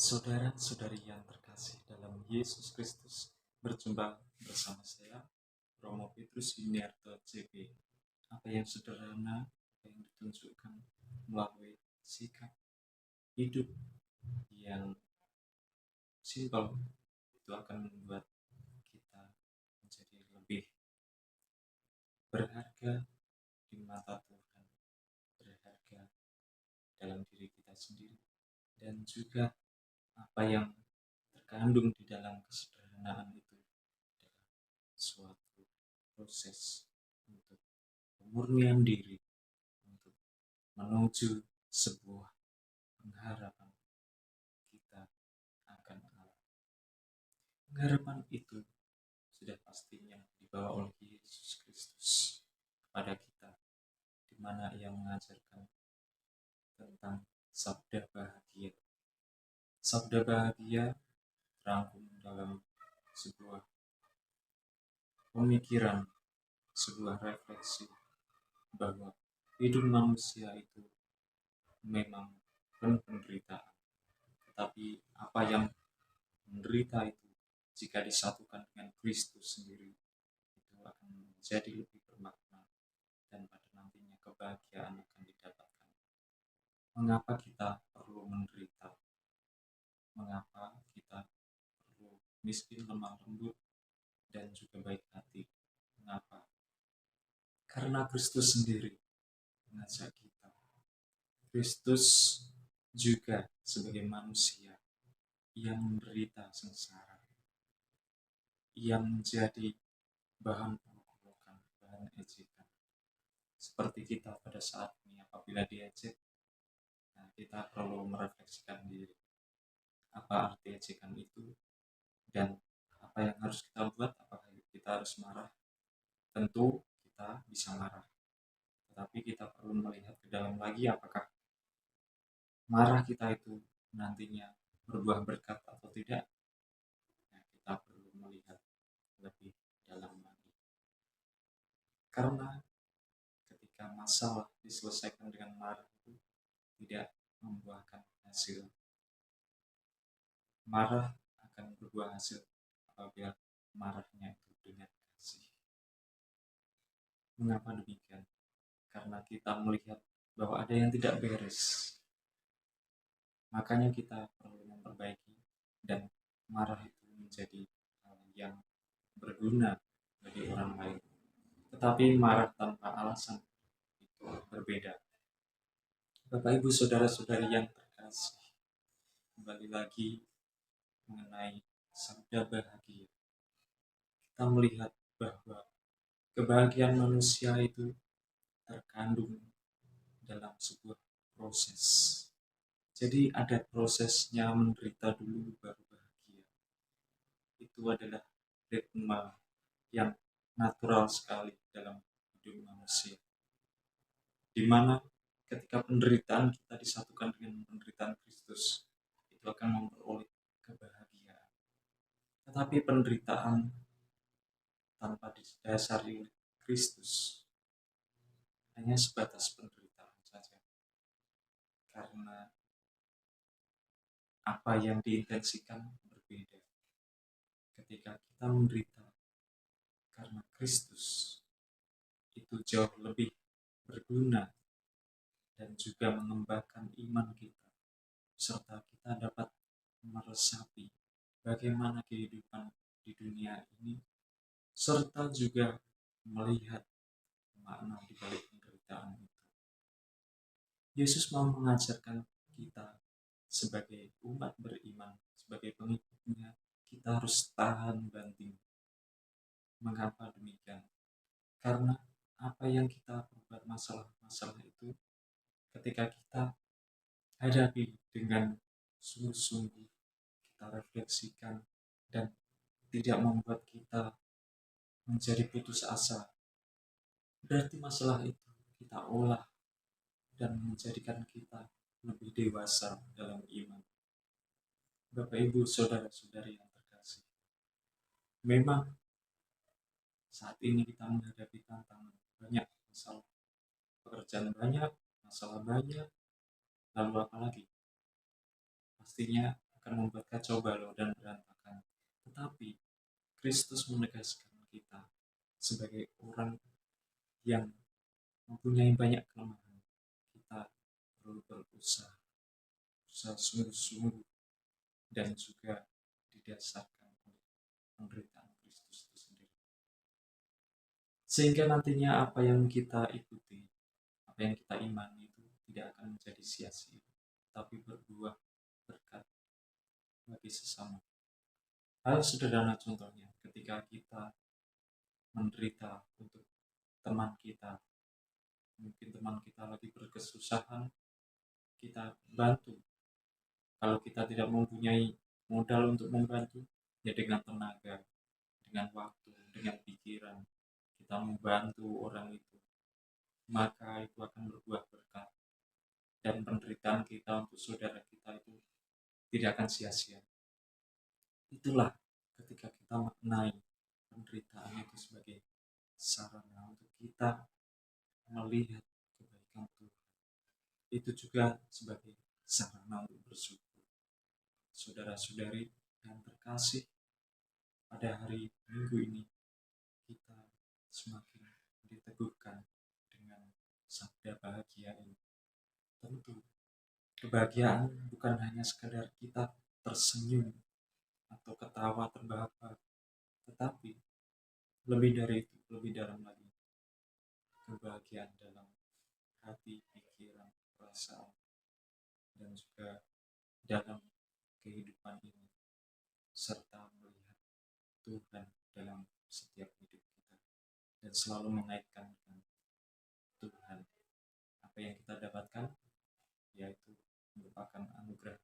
Saudara-saudari yang terkasih dalam Yesus Kristus, berjumpa bersama saya, Romo Petrus Yuniarto JP. Apa yang sederhana, apa yang ditunjukkan melalui sikap hidup yang simpel, itu akan membuat kita menjadi lebih berharga di mata Tuhan, berharga dalam diri kita sendiri, dan juga apa yang terkandung di dalam kesederhanaan itu adalah suatu proses untuk pemurnian diri, untuk menuju sebuah pengharapan kita akan Allah. Pengharapan itu sudah pastinya dibawa oleh Yesus Kristus kepada kita, di mana Ia mengajarkan tentang sabda bahagia. Sabda bahagia terangkum dalam sebuah pemikiran, sebuah refleksi bahwa hidup manusia itu memang penuh penderitaan, tetapi apa yang menderita itu jika disatukan dengan Kristus sendiri itu akan menjadi lebih bermakna, dan pada nantinya kebahagiaan akan didapatkan. Mengapa kita perlu menderita? Mengapa kita perlu miskin, lemah lembut, dan juga baik hati? Mengapa? Karena Kristus sendiri mengajak kita. Kristus juga sebagai manusia yang menderita sengsara, yang menjadi bahan olok-olokan, bahan ejekan. Seperti kita pada saat ini, apabila diejek, kita perlu merefleksikan diri. Apa arti ejekan itu? Dan apa yang harus kita buat? Apakah kita harus marah? Tentu kita bisa marah, tetapi kita perlu melihat ke dalam lagi, apakah marah kita itu nantinya berbuah berkat atau tidak. Kita perlu melihat lebih dalam lagi, karena ketika masalah diselesaikan dengan marah itu tidak membuahkan hasil. Marah akan berbuah hasil apabila marahnya itu dengan kasih. Mengapa demikian? Karena kita melihat bahwa ada yang tidak beres, makanya kita perlu memperbaiki, dan marah itu menjadi hal yang berguna bagi orang lain. Tetapi marah tanpa alasan itu berbeda. Bapak Ibu saudara-saudari yang terkasih, kembali lagi mengenai sabda bahagia. Kita melihat bahwa kebahagiaan manusia itu terkandung dalam sebuah proses. Jadi ada prosesnya, menderita dulu baru bahagia. Itu adalah ritme yang natural sekali dalam hidup manusia, di mana ketika penderitaan kita disatukan dengan penderitaan Kristus, itu akan memperoleh kebahagiaan. Tetapi penderitaan tanpa didasari oleh Kristus hanya sebatas penderitaan saja, karena apa yang diintensikan berbeda. Ketika kita menderita karena Kristus, itu jauh lebih berguna dan juga mengembangkan iman kita, serta kita dapat meresapi bagaimana kehidupan di dunia ini, serta juga melihat makna di balik penderitaan itu. Yesus mau mengajarkan kita sebagai umat beriman, sebagai pengikutnya, kita harus tahan banting. Mengapa demikian? Karena apa yang kita perbuat, masalah-masalah itu, ketika kita hadapi dengan sungguh-sungguh, kita refleksikan, dan tidak membuat kita menjadi putus asa, berarti masalah itu kita olah dan menjadikan kita lebih dewasa dalam iman. Bapak Ibu saudara-saudari yang terkasih, memang saat ini kita menghadapi tantangan banyak, masalah pekerjaan banyak, masalah banyak, lalu apalagi? Pastinya akan akan membuat kacau balau dan berantakan. Tetapi Kristus menegaskan kita sebagai orang yang mempunyai banyak kelemahan. Kita perlu berusaha sungguh-sungguh dan juga didasarkan oleh penderitaan Kristus itu sendiri. Sehingga nantinya apa yang kita ikuti, apa yang kita imani itu tidak akan menjadi sia-sia, tapi berbuah berkat bagi sesama. Hal sederhana contohnya, ketika kita menderita untuk teman kita, mungkin teman kita lagi berkesusahan, kita bantu. Kalau kita tidak mempunyai modal untuk membantu, ya dengan tenaga, dengan waktu, dengan pikiran, kita membantu orang itu, maka itu akan berbuah berkat. Dan penderitaan kita untuk saudara kita itu tidak akan sia-sia. Itulah ketika kita maknai penderitaan itu sebagai sarana untuk kita melihat kebaikan Tuhan. Itu juga sebagai sarana untuk bersyukur. Saudara-saudari yang terkasih, pada hari Minggu ini kita semakin diteguhkan dengan sabda bahagia ini. Tentu kebahagiaan bukan hanya sekadar kita tersenyum atau ketawa terbahak-bahak, tetapi lebih dari itu, lebih dalam lagi, kebahagiaan dalam hati, pikiran, perasaan, dan juga dalam kehidupan ini, serta melihat Tuhan dalam setiap hidup kita, dan selalu mengaitkan dengan Tuhan. Apa yang kita dapatkan, yaitu merupakan anugerah